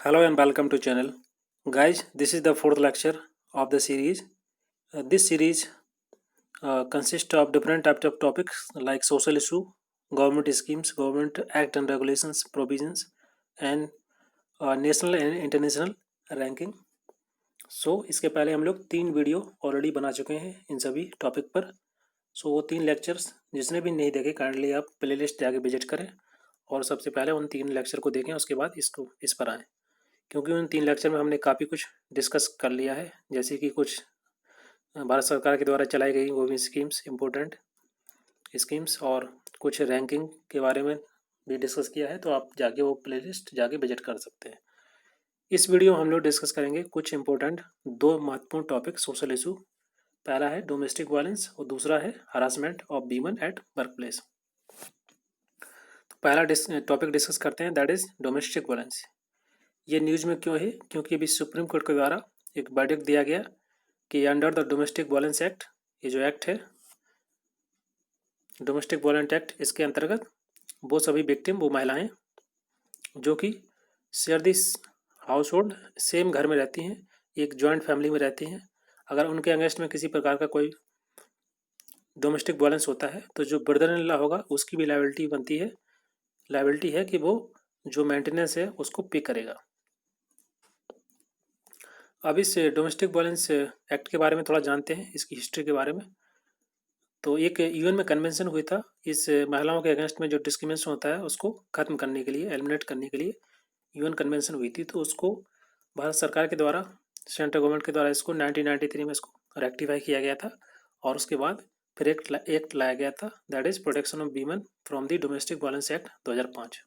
Hello and welcome to channel. Guys, this is the fourth lecture of the series. This series consists of different types of topics like social issue, government schemes, government act and regulations, provisions, and national and international ranking. इसके पहले हम लोग 3 video already बना चुके हैं इन सभी topic पर. वो 3 लेक्चर्स जिसने भी नहीं देखे काइंडली आप प्लेलिस्ट जाके विजिट करें और सबसे पहले उन 3 लेक्चर को देखें, उसके बाद इस पर आएँ, क्योंकि उन 3 लेक्चर में हमने काफ़ी कुछ डिस्कस कर लिया है, जैसे कि कुछ भारत सरकार के द्वारा चलाई गई गवर्नमेंट स्कीम्स, इम्पोर्टेंट स्कीम्स, और कुछ रैंकिंग के बारे में भी डिस्कस किया है. तो आप जाके वो प्लेलिस्ट जाके विजिट कर सकते हैं. इस वीडियो में हम लोग डिस्कस करेंगे कुछ इम्पोर्टेंट 2 महत्वपूर्ण टॉपिक सोशल इशू. पहला है डोमेस्टिक वायलेंस और दूसरा है harassment of women at work place. तो पहला टॉपिक डिस्कस करते हैं, दैट इज डोमेस्टिक वायलेंस. ये न्यूज़ में क्यों है? क्योंकि अभी सुप्रीम कोर्ट के द्वारा एक वर्डिक्ट दिया गया कि under the domestic violence act, ये जो एक्ट है डोमेस्टिक वायलेंस एक्ट, इसके अंतर्गत वो सभी विक्टिम, वो महिलाएं जो कि share this house hold, same घर में रहती हैं, एक जॉइंट फैमिली में रहती हैं, अगर उनके अगेंस्ट में किसी प्रकार का कोई डोमेस्टिक वायलेंस होता है तो जो ब्रदर इन लॉ होगा उसकी भी लायबिलिटी बनती है, लायबिलिटी है कि वो जो मेंटेनेंस है उसको पे करेगा. अब इस डोमेस्टिक वायलेंस एक्ट के बारे में थोड़ा जानते हैं, इसकी हिस्ट्री के बारे में. तो एक यूएन में कन्वेंशन हुई था इस महिलाओं के अगेंस्ट में जो डिस्क्रिमिनेशन होता है उसको खत्म करने के लिए, एलिमिनेट करने के लिए यूएन कन्वेंशन हुई थी. तो उसको भारत सरकार के द्वारा, सेंट्रल गवर्नमेंट के द्वारा इसको 1993 में इसको रेक्टिफाई किया गया था, और उसके बाद फिर एक्ट लाया गया था, that is protection of women from the domestic violence act 2005.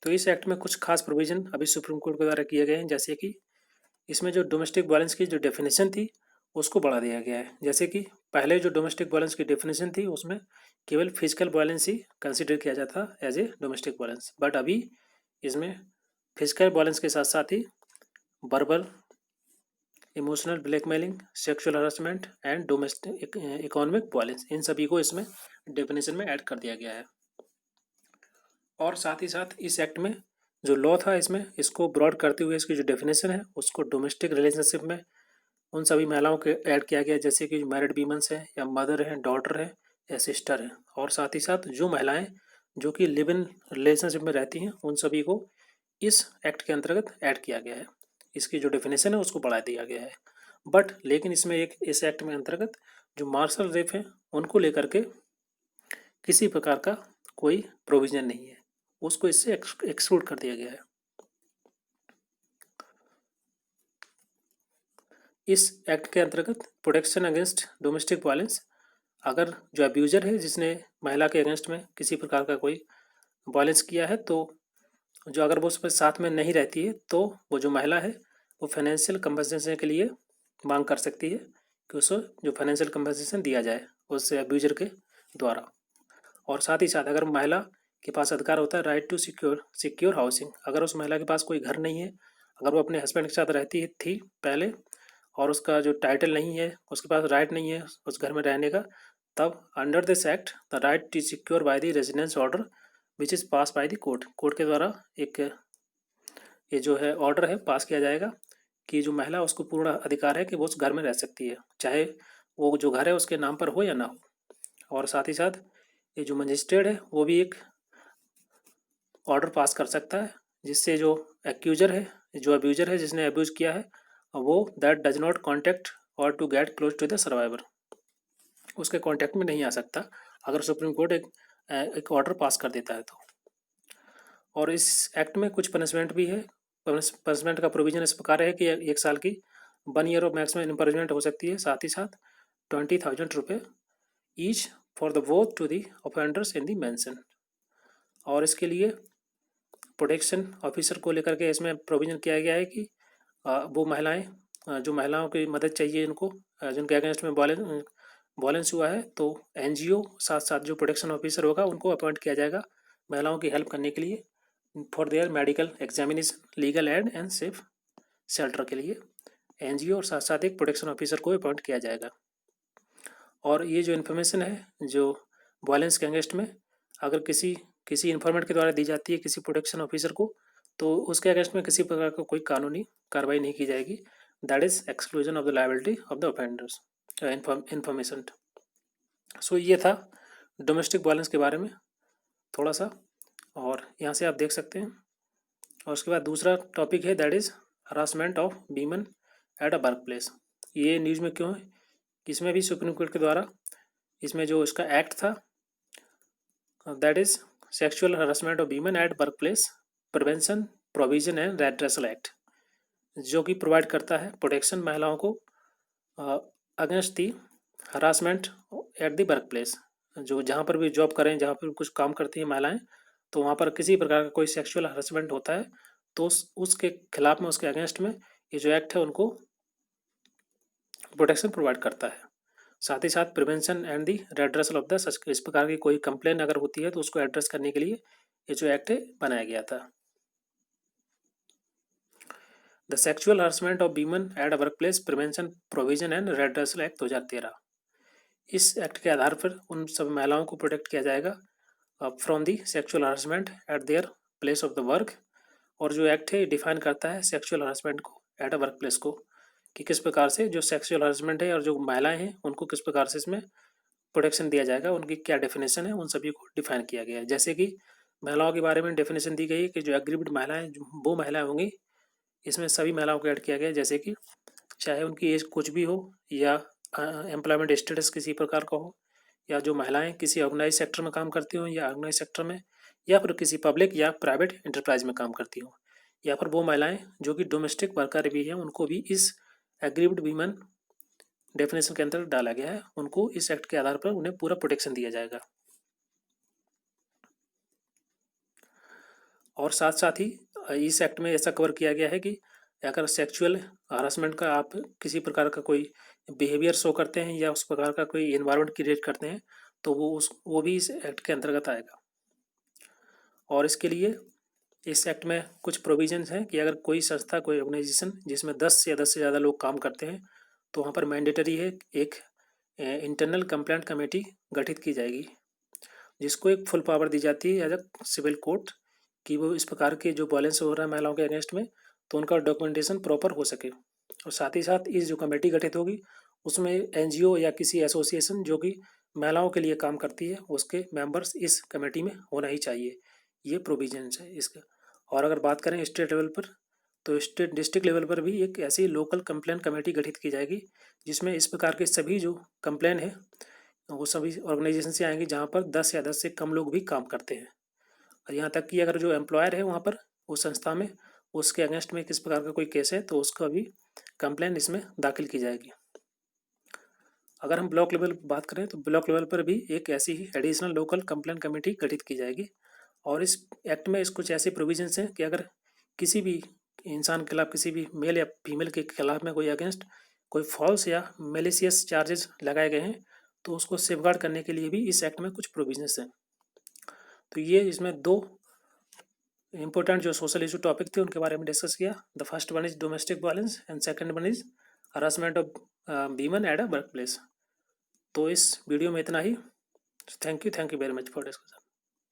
तो इस एक्ट में कुछ खास प्रोविजन अभी सुप्रीम कोर्ट के द्वारा किए गए हैं, जैसे कि इसमें जो डोमेस्टिक वायलेंस की जो डेफिनेशन थी उसको बढ़ा दिया गया है. जैसे कि पहले जो डोमेस्टिक वायलेंस की डेफिनेशन थी उसमें केवल फिजिकल वायलेंस ही कंसिडर किया जाता as a domestic violence, but अभी इसमें फिजिकल वायलेंस के साथ साथ ही verbal, emotional blackmailing, sexual harassment and domestic economic violence, इन सभी को इसमें डेफिनेशन में ऐड कर दिया गया है. और साथ ही साथ इस एक्ट में जो लॉ था इसमें इसको ब्रॉड करते हुए इसकी जो डेफिनेशन है उसको डोमेस्टिक रिलेशनशिप में उन सभी महिलाओं के ऐड किया गया, जैसे कि मैरिड वीमेंस हैं या मदर हैं, डॉटर है या सिस्टर है, और साथ ही साथ जो महिलाएं जो कि लिव इन रिलेशनशिप में रहती हैं उन सभी को इस एक्ट के अंतर्गत ऐड किया गया है. इसकी जो डेफिनेशन है उसको बढ़ा दिया गया है. बट लेकिन इसमें एक इस एक्ट में अंतर्गत जो मार्शल रेप है उनको लेकर के किसी प्रकार का कोई प्रोविजन नहीं है, उसको इससे एक्सक्लूड कर दिया गया है. इस एक्ट के अंतर्गत प्रोटेक्शन अगेंस्ट डोमेस्टिक वायलेंस, अगर जो अब्यूजर है जिसने महिला के अगेंस्ट में किसी प्रकार का कोई वायलेंस किया है, तो जो अगर वो उसमें साथ में नहीं रहती है तो वो जो महिला है वो फाइनेंशियल कंपनसेशन के लिए मांग कर सकती है कि उसको जो फाइनेंशियल कंपनसेशन दिया जाए उस अब्यूजर के द्वारा. और साथ ही साथ अगर महिला के पास अधिकार होता है राइट टू सिक्योर हाउसिंग, अगर उस महिला के पास कोई घर नहीं है, अगर वो अपने हस्बैंड के साथ रहती थी पहले और उसका जो टाइटल नहीं है, उसके पास राइट नहीं है उस घर में रहने का, तब under this act the right to secure by the residence order which is pass by the court, court के द्वारा एक ये जो है ऑर्डर है पास किया जाएगा कि जो महिला उसको पूर्ण अधिकार है कि वो उस घर में रह सकती है, चाहे वो जो घर है उसके नाम पर हो या ना हो. और साथ ही साथ ये जो मजिस्ट्रेट है वो भी एक ऑर्डर पास कर सकता है जिससे जो एक्यूजर है, जो अब्यूजर है जिसने अब्यूज किया है, वो दैट डज नॉट कॉन्टैक्ट और to get close to the survivor, उसके कॉन्टैक्ट में नहीं आ सकता अगर सुप्रीम कोर्ट एक ऑर्डर पास कर देता है तो. और इस एक्ट में कुछ पनिशमेंट भी है. पनिशमेंट का प्रोविजन इस प्रकार है कि 1 साल की 1 ईयर ऑफ मैक्सिमम इम्प्रिजनमेंट हो सकती है, साथ ही साथ 20,000 रुपये each for the both two the offenders in the mention. और इसके लिए प्रोटेक्शन ऑफिसर को लेकर के इसमें प्रोविजन किया गया है कि वो महिलाएं जो महिलाओं की मदद चाहिए इनको, जिनके अगेंस्ट में वायलेंस हुआ है, तो एनजीओ साथ साथ जो प्रोटेक्शन ऑफिसर होगा उनको अपॉइंट किया जाएगा महिलाओं की हेल्प करने के लिए for their medical examination, legal aid and safe shelter के लिए एनजीओ और साथ साथ एक प्रोटेक्शन ऑफिसर को अपॉइंट किया जाएगा. और ये जो इन्फॉर्मेशन है जो वायलेंस के अगेंस्ट में अगर किसी इन्फॉर्मेंट के द्वारा दी जाती है किसी प्रोटेक्शन ऑफिसर को, तो उसके अगेंस्ट में किसी प्रकार का कोई कानूनी कार्रवाई नहीं की जाएगी। That is exclusion of the liability of the offenders information. So ये था डोमेस्टिक वायलेंस के बारे में थोड़ा सा, और यहाँ से आप देख सकते हैं। और उसके बाद दूसरा टॉपिक है that is harassment of women at a work place. ये न्यूज़ में क्यों है? इसमें भी सुप्रीम कोर्ट के द्वारा इसमें जो इसका एक्ट था that is sexual harassment of women at work place prevention provision and redressal act, जो कि प्रोवाइड करता है प्रोटेक्शन महिलाओं को against the harassment at the work place. जो जहाँ पर भी जॉब करें, जहाँ पर कुछ काम करती हैं महिलाएं, तो वहाँ पर किसी प्रकार का कोई सेक्सुअल हरासमेंट होता है तो उसके खिलाफ में, उसके अगेंस्ट में ये जो एक्ट है उनको प्रोटेक्शन प्रोवाइड करता है। साथ ही साथ prevention and the redressal of the such, इस प्रकार की कोई कंप्लेन अगर होती है तो उसको एड्रेस करने के लिए ये जो एक्ट है बनाया गया था। The sexual harassment of women at a work place prevention provision and redressal act 2013। इस एक्ट के आधार पर उन सब महिलाओं को प्रोटेक्ट किया जाएगा from the sexual harassment eight their place of the work. और जो एक्ट है डिफाइन करता है सेक्सुअल हरासमेंट को एट अ वर्क प्लेस को, कि किस प्रकार से जो सेक्सुअल हरासमेंट है और जो महिलाएं हैं उनको किस प्रकार से इसमें प्रोटेक्शन दिया जाएगा, उनकी क्या डेफिनेशन है, उन सभी को डिफाइन किया गया है। जैसे कि महिलाओं के बारे में डेफिनेशन दी गई है कि जो एग्रीव्ड महिलाएं, जो वो महिलाएं होंगी, इसमें सभी महिलाओं को ऐड किया गया है। जैसे कि चाहे उनकी एज कुछ भी हो, या एम्प्लॉयमेंट स्टेटस किसी प्रकार का हो, या जो महिलाएं किसी ऑर्गेनाइज सेक्टर में काम करती हों या ऑर्गेनाइज सेक्टर में, या फिर किसी पब्लिक या प्राइवेट इंटरप्राइज में काम करती हों, या फिर वो महिलाएं जो कि डोमेस्टिक वर्कर भी हैं, उनको भी इस एग्रीव्ड वीमेन डेफिनेशन के अंदर डाला गया है। उनको इस एक्ट के आधार पर उन्हें पूरा प्रोटेक्शन दिया जाएगा। और साथ साथ ही इस एक्ट में ऐसा कवर किया गया है कि अगर सेक्सुअल हरासमेंट का आप किसी प्रकार का कोई बिहेवियर शो करते हैं या उस प्रकार का कोई एनवायरनमेंट क्रिएट करते हैं तो वो भी इस एक्ट के अंतर्गत आएगा। और इसके लिए इस एक्ट में कुछ प्रोविजंस हैं कि अगर कोई संस्था, कोई ऑर्गेनाइजेशन जिसमें 10 या 10 से ज़्यादा लोग काम करते हैं तो वहाँ पर मैंडेटरी है एक इंटरनल कंप्लेंट कमेटी गठित की जाएगी, जिसको एक फुल पावर दी जाती है एज अ सिविल कोर्ट, कि वो इस प्रकार के जो वायलेंस हो रहा है महिलाओं के अगेंस्ट में तो उनका डॉक्यूमेंटेशन प्रॉपर हो सके। और साथ ही साथ इस जो कमेटी गठित होगी उसमें एनजीओ या किसी एसोसिएशन जो कि महिलाओं के लिए काम करती है उसके मेंबर्स इस कमेटी में होना ही चाहिए। ये प्रोविजंस है इसका। और अगर बात करें स्टेट लेवल पर, तो स्टेट डिस्ट्रिक्ट लेवल पर भी एक ऐसी लोकल कंप्लेन कमेटी गठित की जाएगी जिसमें इस प्रकार के सभी जो कंप्लेन है वो सभी ऑर्गेनाइजेशन से आएंगी जहाँ पर 10 या 10 से कम लोग भी काम करते हैं। और यहाँ तक कि अगर जो एम्प्लॉयर है वहाँ पर उस संस्था में उसके अगेंस्ट में किस प्रकार का कोई केस है तो उसका भी कंप्लेन इसमें दाखिल की जाएगी। अगर हम ब्लॉक लेवल पर बात करें तो ब्लॉक लेवल पर भी एक ऐसी ही एडिशनल लोकल कंप्लेन कमेटी गठित की जाएगी। और इस एक्ट में कुछ ऐसे प्रोविजंस हैं कि अगर किसी भी इंसान के खिलाफ, किसी भी मेल या फीमेल के खिलाफ में कोई अगेंस्ट कोई फॉल्स या मेलिशियस चार्जेस लगाए गए हैं तो उसको सेफगार्ड करने के लिए भी इस एक्ट में कुछ प्रोविजंस हैं। तो ये इसमें दो इंपॉर्टेंट जो सोशल इशू टॉपिक थे उनके बारे में डिस्कस किया। The first one is domestic violence and second one is harassment of women at a work place. तो इस वीडियो में इतना ही। Thank you very much for discussion.